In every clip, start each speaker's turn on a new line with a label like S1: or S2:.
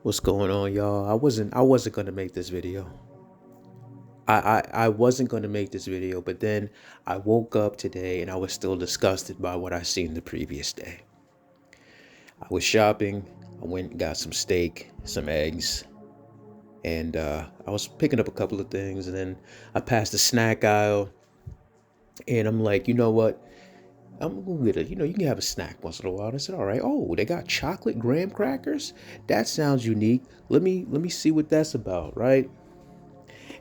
S1: What's going on, y'all? I wasn't gonna make this video. I wasn't gonna make this video, but then I woke up today and I was still disgusted by what I seen the previous day. I was shopping. I went and got some steak, some eggs, and I was picking up a couple of things, and then I passed the snack aisle, and I'm like, you know what? I'm gonna get you can have a snack once in a while. I said, all right. Oh, they got chocolate graham crackers. That sounds unique. Let me see what that's about, right?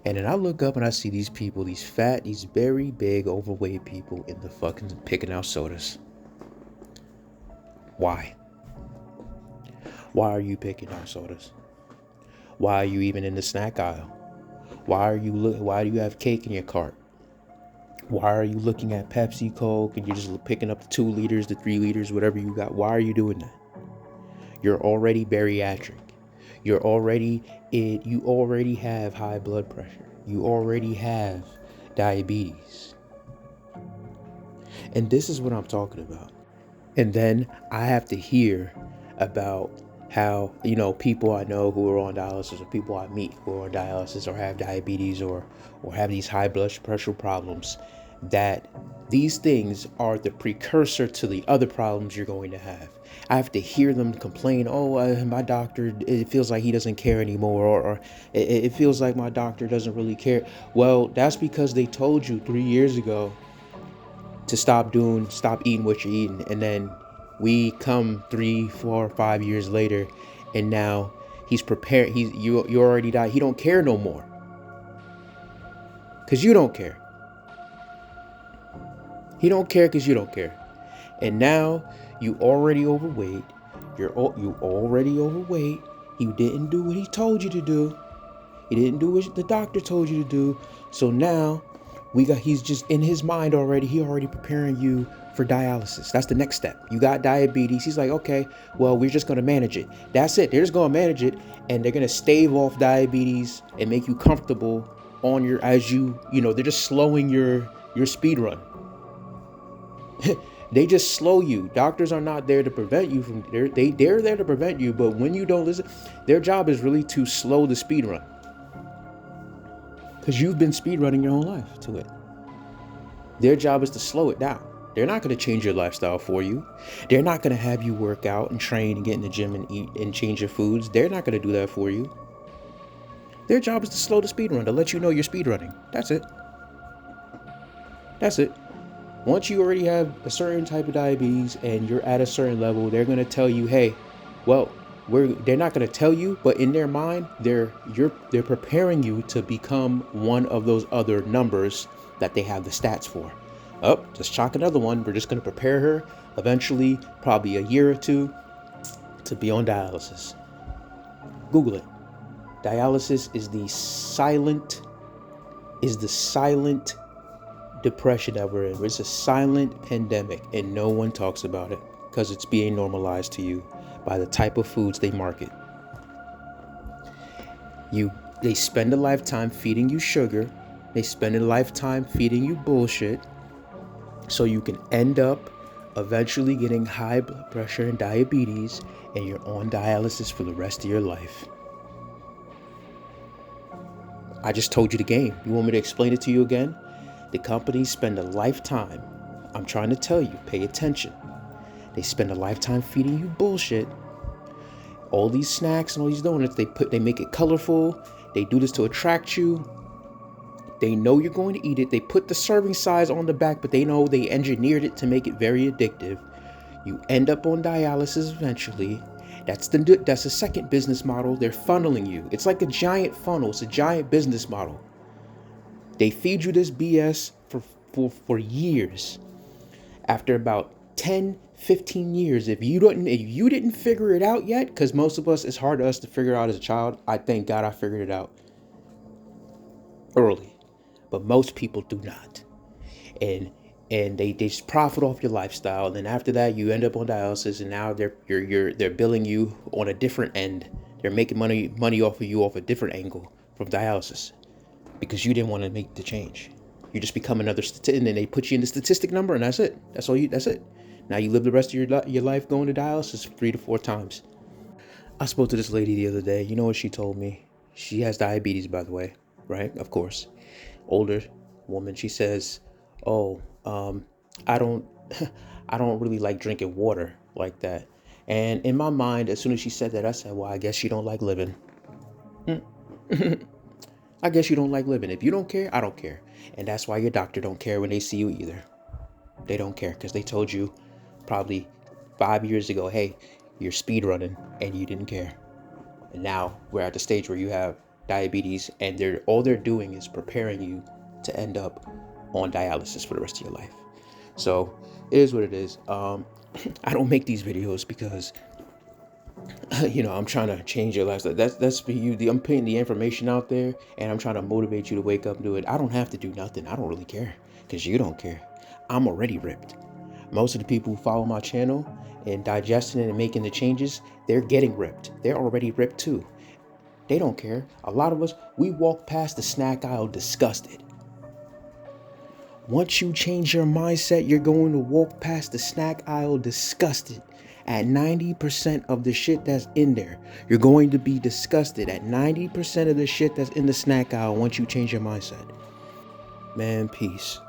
S1: And then I look up and I see these people, these fat, these very big, overweight people in the fucking picking out sodas. Why? Why are you picking out sodas? Why are you even in the snack aisle? Why do you have cake in your cart? Why are you looking at Pepsi, Coke, and you're just picking up the 2 liters, the 3 liters, whatever you got? Why are you doing that? You're already bariatric. You already have high blood pressure. You already have diabetes. And this is what I'm talking about. And then I have to hear about how, people I know who are on dialysis, or people I meet who are on dialysis or have diabetes or have these high blood pressure problems, that these things are the precursor to the other problems you're going to have. I have to hear them complain, my doctor, it feels like he doesn't care anymore, or it feels like my doctor doesn't really care. Well, that's because they told you 3 years ago to stop eating what you're eating. And then we come 3, 4, 5 years later, and now he's prepared. You already died. He don't care no more. Cause you don't care. He don't care because you don't care. And now you already overweight. You already overweight. He didn't do what he told you to do. He didn't do what the doctor told you to do. So now he's just in his mind already. He already preparing you for dialysis. That's the next step. You got diabetes. He's like, okay, well, we're just going to manage it. That's it. They're just going to manage it. And they're going to stave off diabetes and make you comfortable on they're just slowing your speed run. They just slow you. Doctors are not there to prevent you from, they're there to prevent you. But when you don't listen, their job is really to slow the speed run. Because you've been speed running your whole life to it. Their job is to slow it down. They're not going to change your lifestyle for you. They're not going to have you work out and train and get in the gym and eat and change your foods. They're not going to do that for you. Their job is to slow the speed run, to let you know you're speed running. That's it. That's it. Once you already have a certain type of diabetes and you're at a certain level, they're going to tell you, hey, well, they're not going to tell you, but in their mind, they're preparing you to become one of those other numbers that they have the stats for. Just chalk another one. We're just going to prepare her eventually, probably a year or two, to be on dialysis. Google it. Dialysis is the silent depression that we're in. It's a silent pandemic, and no one talks about it because it's being normalized to you by the type of foods they market. They spend a lifetime feeding you sugar. They spend a lifetime feeding you bullshit, so you can end up eventually getting high blood pressure and diabetes, and you're on dialysis for the rest of your life. I just told you the game. You want me to explain it to you again? The companies spend a lifetime. I'm trying to tell you, pay attention. They spend a lifetime feeding you bullshit. All these snacks and all these donuts, they make it colorful. They do this to attract you. They know you're going to eat it. They put the serving size on the back, but they know they engineered it to make it very addictive. You end up on dialysis eventually. That's the second business model. They're funneling you. It's like a giant funnel. It's a giant business model. They feed you this BS for years. After about 10, 15 years, if you didn't figure it out yet, because most of us, it's hard to us to figure out as a child. I thank God I figured it out early, but most people do not. And they just profit off your lifestyle. And then after that, you end up on dialysis, and now they're billing you on a different end. They're making money off of you off a different angle from dialysis, because you didn't want to make the change. You just become another statistic, and then they put you in the statistic number, and that's it. That's it. Now you live the rest of your life going to dialysis 3 to 4 times. I spoke to this lady the other day. You know what she told me? She has diabetes, by the way, right? Of course. Older woman. She says, "Oh, I don't, I don't really like drinking water like that." And in my mind, as soon as she said that, I said, "Well, I guess you don't like living. I guess you don't like living. If you don't care, I don't care." And that's why your doctor don't care when they see you either. They don't care because they told you probably 5 years ago, "Hey, you're speed running," and you didn't care. And now we're at the stage where you have diabetes, and they're all they're doing is preparing you to end up on dialysis for the rest of your life. So it is what it is. I don't make these videos because I'm trying to change your lifestyle. That's for you. I'm putting the information out there, and I'm trying to motivate you to wake up and do it. I don't have to do nothing. I don't really care because you don't care. I'm already ripped. Most of the people who follow my channel and digesting it and making the changes, they're getting ripped. They're already ripped too. They don't care. A lot of us, we walk past the snack aisle disgusted. Once you change your mindset, you're going to walk past the snack aisle disgusted at 90% of the shit that's in there. You're going to be disgusted at 90% of the shit that's in the snack aisle once you change your mindset. Man, peace.